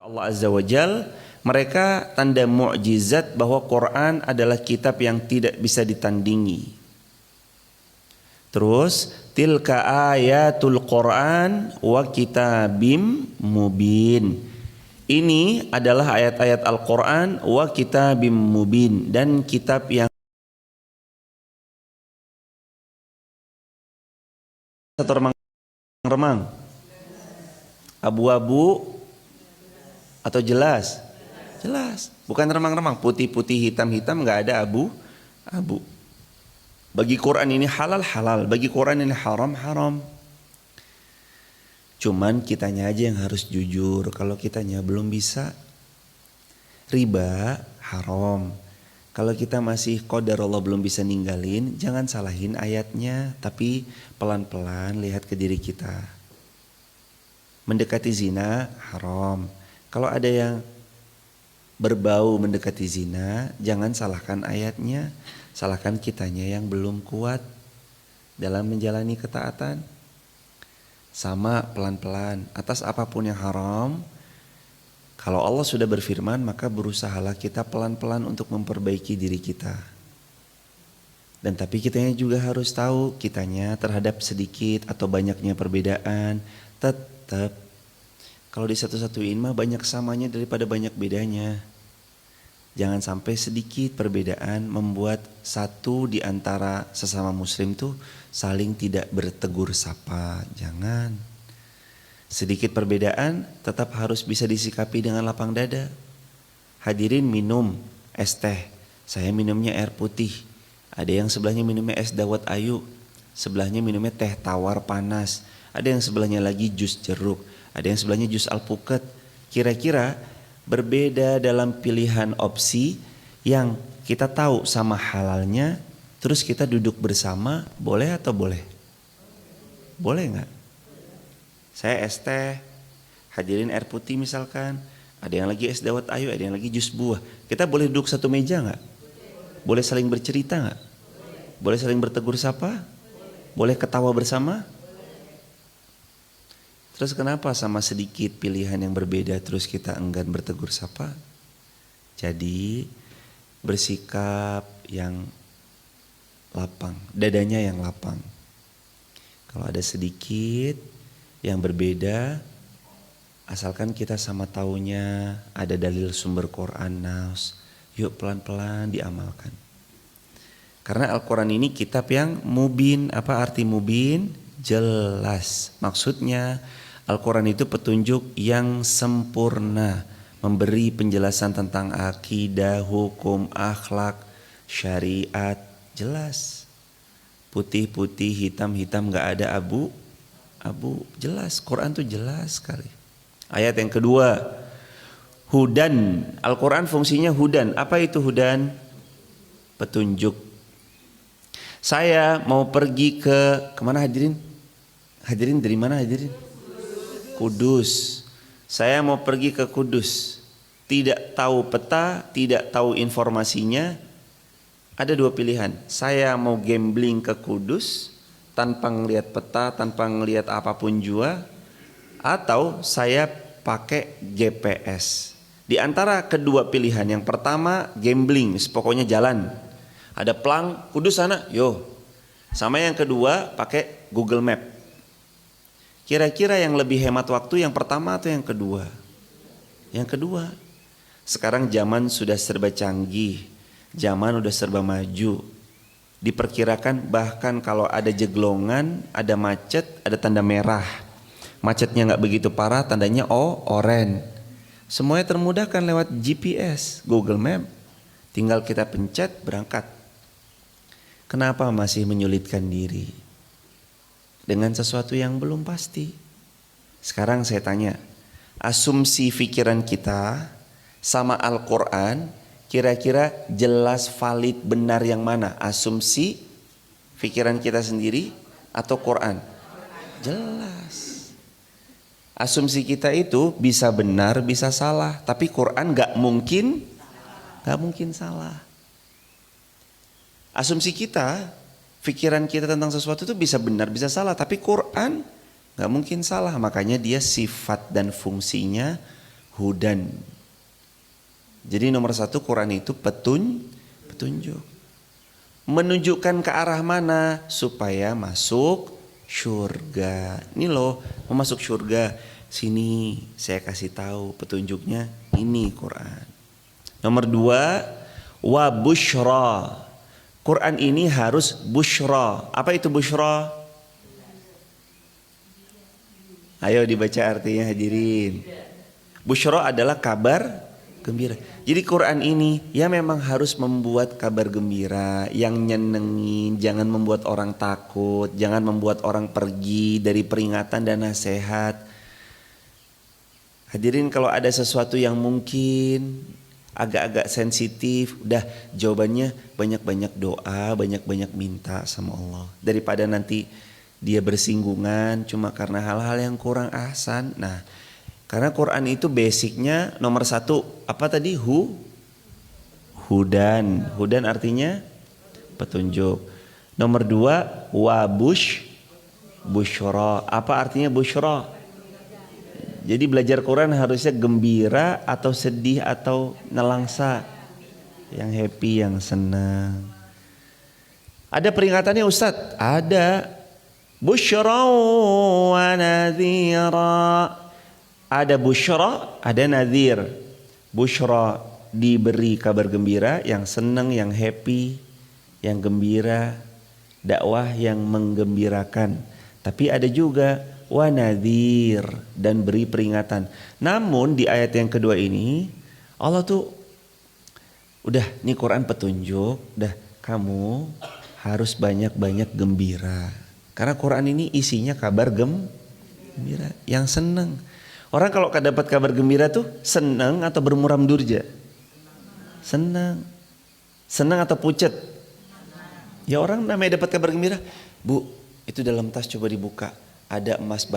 Allah Azza wa Jal, mereka tanda mukjizat bahwa Quran adalah kitab yang tidak bisa ditandingi. Terus tilka ayatul Quran wa kitabim mubin. Ini adalah ayat-ayat Al-Quran wa kitabim mubin, dan kitab yang satu remang-remang, abu-abu atau jelas? Jelas, bukan remang-remang, putih-putih, hitam-hitam, nggak ada abu-abu. Bagi Quran ini halal-halal, bagi Quran ini haram-haram. Cuman kitanya aja yang harus jujur. Kalau kitanya belum bisa, riba haram. Kalau kita masih qadar Allah belum bisa ninggalin, jangan salahin ayatnya, tapi pelan-pelan lihat ke diri kita. Mendekati zina haram. Kalau ada yang berbau mendekati zina, jangan salahkan ayatnya, salahkan kitanya yang belum kuat dalam menjalani ketaatan. Sama pelan-pelan atas apapun yang haram. Kalau Allah sudah berfirman, maka berusahalah kita pelan-pelan untuk memperbaiki diri kita. Dan tapi kitanya juga harus tahu, kitanya terhadap sedikit atau banyaknya perbedaan, tetap kalau disatu-satuin mah banyak samanya daripada banyak bedanya. Jangan sampai sedikit perbedaan membuat satu di antara sesama muslim tuh saling tidak bertegur sapa. Jangan. Sedikit perbedaan tetap harus bisa disikapi dengan lapang dada. Hadirin minum es teh, saya minumnya air putih. Ada yang sebelahnya minumnya es dawet ayu, sebelahnya minumnya teh tawar panas. Ada yang sebelahnya lagi jus jeruk, ada yang sebelahnya jus alpukat. Kira-kira berbeda dalam pilihan opsi yang kita tahu sama halalnya, terus kita duduk bersama, boleh atau boleh? Boleh nggak? Saya es teh, hadirin air putih misalkan, ada yang lagi es dawet ayu, ada yang lagi jus buah. Kita boleh duduk satu meja nggak? Boleh saling bercerita nggak? Boleh saling bertegur sapa? Boleh ketawa bersama? Terus kenapa sama sedikit pilihan yang berbeda terus kita enggan bertegur sapa? Jadi bersikap yang lapang, dadanya yang lapang. Kalau ada sedikit yang berbeda, asalkan kita sama taunya ada dalil sumber Quran, nas, yuk pelan-pelan diamalkan. Karena Al-Quran ini kitab yang mubin. Apa arti mubin? Jelas. Maksudnya Al-Quran itu petunjuk yang sempurna, memberi penjelasan tentang akidah, hukum, akhlak, syariat, jelas. Putih-putih, hitam-hitam, gak ada abu-abu, jelas. Quran itu jelas sekali. Ayat yang kedua, hudan. Al-Quran fungsinya hudan. Apa itu hudan? Petunjuk. Saya mau pergi kemana hadirin? Hadirin dari mana hadirin? Kudus. Saya mau pergi ke Kudus. Tidak tahu peta, tidak tahu informasinya. Ada dua pilihan. Saya mau gambling ke Kudus tanpa ngelihat peta, tanpa ngelihat apapun jua, atau saya pakai GPS. Di antara kedua pilihan, yang pertama gambling, pokoknya jalan. Ada pelang, Kudus sana, yo. Sama yang kedua pakai Google Map. Kira-kira yang lebih hemat waktu yang pertama atau yang kedua? Yang kedua. Sekarang zaman sudah serba canggih, zaman sudah serba maju. Diperkirakan bahkan kalau ada jeglongan, ada macet, ada tanda merah. Macetnya nggak begitu parah, tandanya oren. Semuanya termudahkan lewat GPS, Google Map. Tinggal kita pencet, berangkat. Kenapa masih menyulitkan diri dengan sesuatu yang belum pasti? Sekarang saya tanya, asumsi pikiran kita sama Al-Quran kira-kira jelas, valid, benar yang mana? Asumsi pikiran kita sendiri atau Quran? Jelas. Asumsi kita itu bisa benar, bisa salah, tapi Quran gak mungkin salah. Asumsi kita, pikiran kita tentang sesuatu itu bisa benar, bisa salah, tapi Quran gak mungkin salah. Makanya dia sifat dan fungsinya hudan. Jadi nomor satu Quran itu petunjuk. Menunjukkan ke arah mana supaya masuk surga. Ini loh, mau masuk surga. Sini saya kasih tahu petunjuknya, ini Quran. Nomor dua, wa busyra. Quran ini harus busyra. Apa itu busyra? Ayo dibaca artinya hadirin. Busyra adalah kabar gembira. Jadi Quran ini ya memang harus membuat kabar gembira, yang nyenengin, jangan membuat orang takut, jangan membuat orang pergi dari peringatan dan nasihat. Hadirin, kalau ada sesuatu yang mungkin agak-agak sensitif, udah jawabannya banyak-banyak doa, banyak-banyak minta sama Allah. Daripada nanti dia bersinggungan cuma karena hal-hal yang kurang ahsan. Nah, karena Quran itu basicnya nomor satu apa tadi? Hudan. Hudan artinya petunjuk. Nomor dua busyra. Apa artinya busyra? Jadi belajar Quran harusnya gembira atau sedih atau nelangsa, yang happy, yang senang. Ada peringatannya Ustadz? Ada. Busyra wa nadhira. Ada busyra, ada nadhir. Busyra diberi kabar gembira, yang senang, yang happy, yang gembira, dakwah yang menggembirakan. Tapi ada juga wa nadhir, dan beri peringatan. Namun di ayat yang kedua ini Allah tuh udah, nih Quran petunjuk, udah kamu harus banyak-banyak gembira. Karena Quran ini isinya kabar gembira, yang senang. Orang kalau dapat kabar gembira tuh senang atau bermuram durja? Senang. Senang atau pucet? Ya orang namanya dapat kabar gembira, Bu, itu dalam tas coba dibuka, ada emas batu.